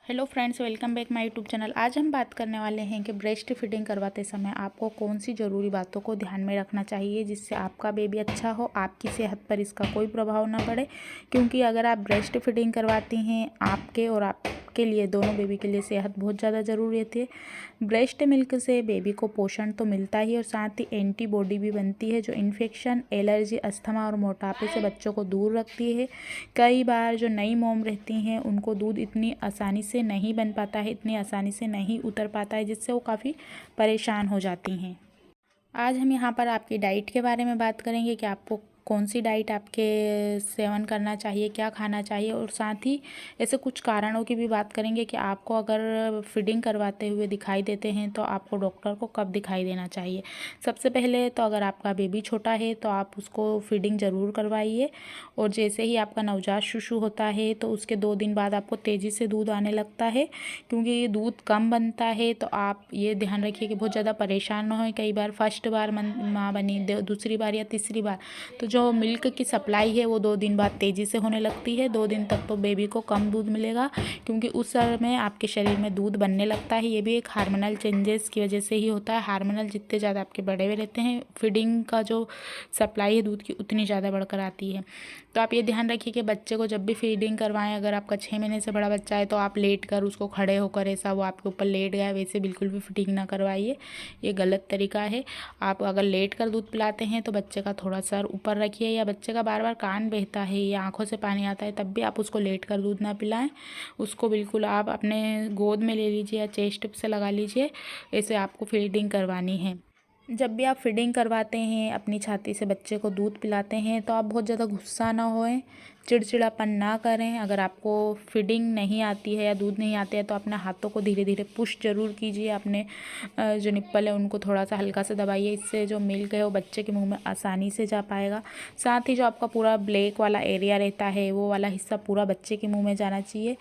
Hello friends, welcome back my YouTube channel. आज हम बात करने वाले हैं कि ब्रेस्ट फीडिंग करवाते समय आपको कौन सी ज़रूरी बातों को ध्यान में रखना चाहिए जिससे आपका बेबी अच्छा हो, आपकी सेहत पर इसका कोई प्रभाव ना पड़े। क्योंकि अगर आप ब्रेस्ट फीडिंग करवाती हैं, आपके और आपके लिए, दोनों बेबी के लिए सेहत बहुत ज़्यादा ज़रूरी होती है। ब्रेस्ट मिल्क से बेबी को पोषण तो मिलता ही और साथ ही एंटीबॉडी भी बनती है जो इन्फेक्शन, एलर्जी, अस्थमा और मोटापे से बच्चों को दूर रखती है। कई बार जो नई मॉम रहती हैं उनको दूध इतनी आसानी से नहीं बन पाता है, इतनी आसानी से नहीं उतर पाता है, जिससे वो काफ़ी परेशान हो जाती हैं। आज हम यहाँ पर आपकी डाइट के बारे में बात करेंगे कि आपको कौन सी डाइट आपके सेवन करना चाहिए, क्या खाना चाहिए, और साथ ही ऐसे कुछ कारणों की भी बात करेंगे कि आपको अगर फीडिंग करवाते हुए दिखाई देते हैं तो आपको डॉक्टर को कब दिखाई देना चाहिए। सबसे पहले तो अगर आपका बेबी छोटा है तो आप उसको फीडिंग ज़रूर करवाइए, और जैसे ही आपका नवजात शिशु होता है तो उसके 2 दिन बाद आपको तेज़ी से दूध आने लगता है। क्योंकि ये दूध कम बनता है तो आप ये ध्यान रखिए कि बहुत ज़्यादा परेशान ना हो। कई बार फर्स्ट बार माँ बनी, दूसरी बार या तीसरी बार तो जो मिल्क की सप्लाई है वो 2 दिन बाद तेज़ी से होने लगती है। 2 दिन तक तो बेबी को कम दूध मिलेगा क्योंकि उस समय आपके शरीर में दूध बनने लगता है। ये भी एक हार्मोनल चेंजेस की वजह से ही होता है। हार्मोनल जितने ज़्यादा आपके बढ़े हुए रहते हैं, फीडिंग का जो सप्लाई है दूध की उतनी ज़्यादा बढ़कर आती है। तो आप ये ध्यान रखिए कि बच्चे को जब भी फीडिंग करवाएं, अगर आपका 6 महीने से बड़ा बच्चा है तो आप लेट कर उसको खड़े होकर, ऐसा वो आपके ऊपर लेट गया वैसे बिल्कुल भी फीडिंग ना करवाइए, ये गलत तरीका है। आप अगर लेट कर दूध पिलाते हैं तो बच्चे का थोड़ा सर ऊपर रखिए, या बच्चे का बार बार कान बहता है या आंखों से पानी आता है तब भी आप उसको लेट कर दूध ना पिलाएं। उसको बिल्कुल आप अपने गोद में ले लीजिए या चेस्ट से लगा लीजिए, ऐसे आपको फीडिंग करवानी है। जब भी आप फीडिंग करवाते हैं, अपनी छाती से बच्चे को दूध पिलाते हैं तो आप बहुत ज़्यादा गुस्सा ना होएं, चिड़चिड़ापन ना करें। अगर आपको फीडिंग नहीं आती है या दूध नहीं आते हैं तो अपने हाथों को धीरे धीरे पुश ज़रूर कीजिए। अपने जो निप्पल है उनको थोड़ा सा हल्का से दबाइए, इससे जो मिल्क है वो बच्चे के मुंह में आसानी से जा पाएगा। साथ ही जो आपका पूरा ब्लैक वाला एरिया रहता है वो वाला हिस्सा पूरा बच्चे के मुँह में जाना चाहिए।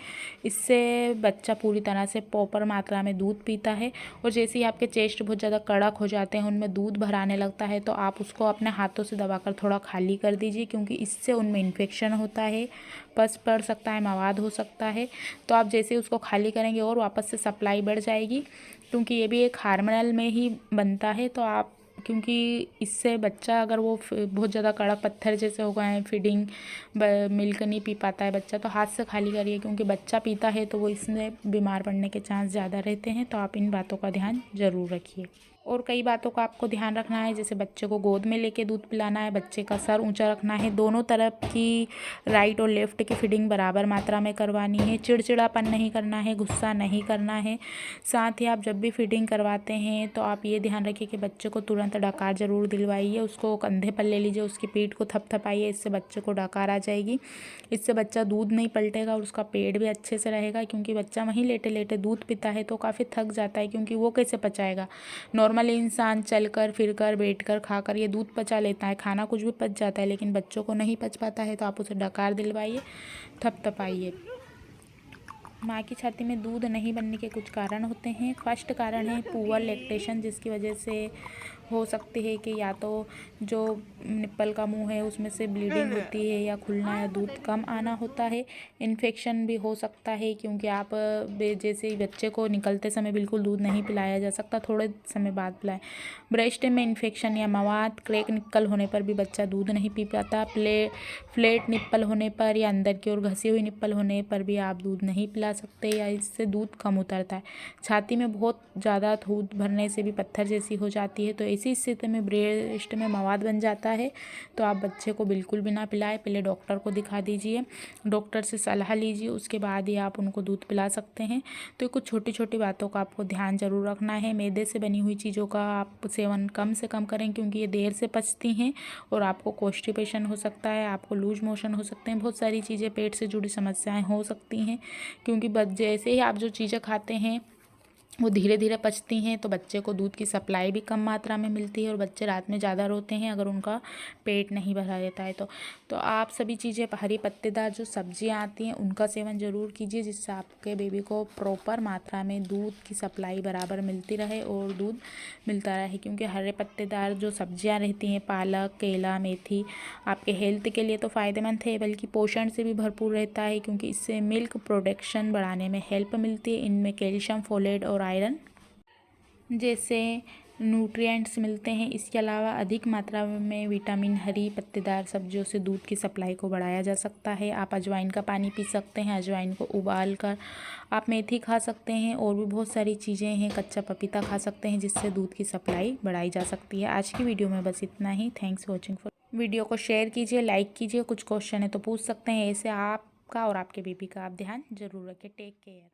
इससे बच्चा पूरी तरह से प्रॉपर मात्रा में दूध पीता है। और जैसे ही आपके चेस्ट बहुत ज़्यादा कड़क हो जाते हैं, उनमें दूध भर आने लगता है, तो आप उसको अपने हाथों से दबाकर थोड़ा खाली कर दीजिए, क्योंकि इससे उनमें इन्फेक्शन होता है, पस पड़ सकता है, मवाद हो सकता है। तो आप जैसे उसको खाली करेंगे और वापस से सप्लाई बढ़ जाएगी, क्योंकि ये भी एक हार्मोनल में ही बनता है। तो आप, क्योंकि इससे बच्चा अगर वो बहुत ज़्यादा कड़क पत्थर जैसे हो गए हैं, फीडिंग मिल्क नहीं पी पाता है बच्चा, तो हाथ से खाली करिए, क्योंकि बच्चा पीता है तो वो इसमें बीमार पड़ने के चांस ज़्यादा रहते हैं। तो आप इन बातों का ध्यान ज़रूर रखिए। और कई बातों का आपको ध्यान रखना है, जैसे बच्चे को गोद में लेके दूध पिलाना है, बच्चे का सर ऊंचा रखना है, दोनों तरफ की राइट और लेफ़्ट की फीडिंग बराबर मात्रा में करवानी है, चिड़चिड़ापन नहीं करना है, गुस्सा नहीं करना है। साथ ही आप जब भी फीडिंग करवाते हैं तो आप ये ध्यान रखिए कि बच्चे को तुरंत डकार ज़रूर दिलवाइए। उसको कंधे पर ले लीजिए, उसकी पीठ को थपथपाइए, इससे बच्चे को डकार आ जाएगी। इससे बच्चा दूध नहीं पलटेगा और उसका पेट भी अच्छे से रहेगा, क्योंकि बच्चा वहीं लेटे लेटे दूध पीता है तो काफ़ी थक जाता है, क्योंकि वो कैसे पचाएगा। नॉर्मली इंसान चलकर फिरकर बैठकर खाकर ये दूध पचा लेता है, खाना कुछ भी पच जाता है, लेकिन बच्चों को नहीं पच पाता है। तो आप उसे डकार दिलवाइए, थपथपाइए। माँ की छाती में दूध नहीं बनने के कुछ कारण होते हैं। फर्स्ट कारण है पुअर लैक्टेशन, जिसकी वजह से हो सकती है कि या तो जो निप्पल का मुंह है उसमें से ब्लीडिंग होती है, या खुलना या दूध कम आना होता है। इन्फेक्शन भी हो सकता है, क्योंकि आप जैसे ही बच्चे को निकलते समय बिल्कुल दूध नहीं पिलाया जा सकता, थोड़े समय बाद पिलाएं। ब्रेस्ट में इन्फेक्शन या मवाद, क्रैक निप्पल होने पर भी बच्चा दूध नहीं पी पाता। फ्लैट निप्पल होने पर या अंदर की ओर घसी हुई निप्पल होने पर भी आप दूध नहीं पिला सकते, या इससे दूध कम उतरता है। छाती में बहुत ज़्यादा दूध भरने से भी पत्थर जैसी हो जाती है, तो ऐसी स्थिति में ब्रेस्ट में मवाद बन जाता है। तो आप बच्चे को बिल्कुल भी ना पिलाएं, पहले डॉक्टर को दिखा दीजिए, डॉक्टर से सलाह लीजिए, उसके बाद ही आप उनको दूध पिला सकते हैं। तो कुछ छोटी छोटी बातों का आपको ध्यान ज़रूर रखना है। मैदे से बनी हुई चीज़ों का आप सेवन कम से कम करें, क्योंकि ये देर से पचती हैं और आपको कॉन्स्टिपेशन हो सकता है, आपको लूज मोशन हो सकते हैं, बहुत सारी चीज़ें पेट से जुड़ी समस्याएं हो सकती हैं। क्योंकि जैसे ही आप जो चीज़ें खाते हैं वो धीरे धीरे पचती हैं, तो बच्चे को दूध की सप्लाई भी कम मात्रा में मिलती है और बच्चे रात में ज़्यादा रोते हैं अगर उनका पेट नहीं भरा रहता है तो आप सभी चीज़ें हरी पत्तेदार जो सब्जियां आती हैं उनका सेवन ज़रूर कीजिए, जिससे आपके बेबी को प्रॉपर मात्रा में दूध की सप्लाई बराबर मिलती रहे और दूध मिलता रहे। क्योंकि हरे पत्तेदार जो सब्जियाँ रहती हैं, पालक, केला, मेथी, आपके हेल्थ के लिए तो फ़ायदेमंद है, बल्कि पोषण से भी भरपूर रहता है, क्योंकि इससे मिल्क प्रोडक्शन बढ़ाने में हेल्प मिलती है। इनमें कैल्शियम, फोलेट और आयरन जैसे न्यूट्रिएंट्स मिलते हैं। इसके अलावा अधिक मात्रा में विटामिन हरी पत्तेदार सब्जियों से दूध की सप्लाई को बढ़ाया जा सकता है। आप अजवाइन का पानी पी सकते हैं, अजवाइन को उबाल कर आप मेथी खा सकते हैं, और भी बहुत सारी चीज़ें हैं। कच्चा पपीता खा सकते हैं, जिससे दूध की सप्लाई बढ़ाई जा सकती है। आज की वीडियो में बस इतना ही। Thanks for watching. वीडियो को शेयर कीजिए, लाइक कीजिए। कुछ क्वेश्चन है तो पूछ सकते हैं, ऐसे आपका और आपके बेबी का आप ध्यान जरूर रखें। Take care.